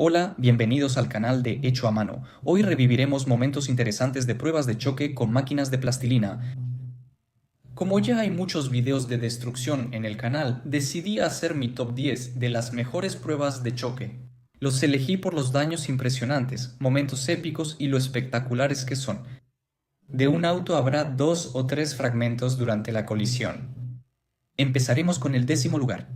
Hola, bienvenidos al canal de Hecho a Mano. Hoy reviviremos momentos interesantes de pruebas de choque con máquinas de plastilina. Como ya hay muchos videos de destrucción en el canal, decidí hacer mi top 10 de las mejores pruebas de choque. Los elegí por los daños impresionantes, momentos épicos y lo espectaculares que son. De un auto habrá 2 o 3 fragmentos durante la colisión. Empezaremos con el 10º lugar.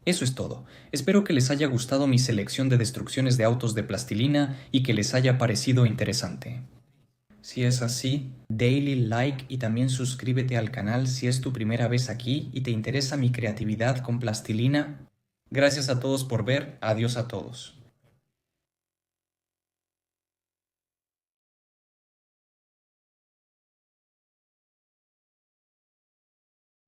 Eso es todo. Espero que les haya gustado mi selección de destrucciones de autos de plastilina y que les haya parecido interesante. Si es así, dale like y también suscríbete al canal si es tu primera vez aquí y te interesa mi creatividad con plastilina. Gracias a todos por ver, adiós a todos.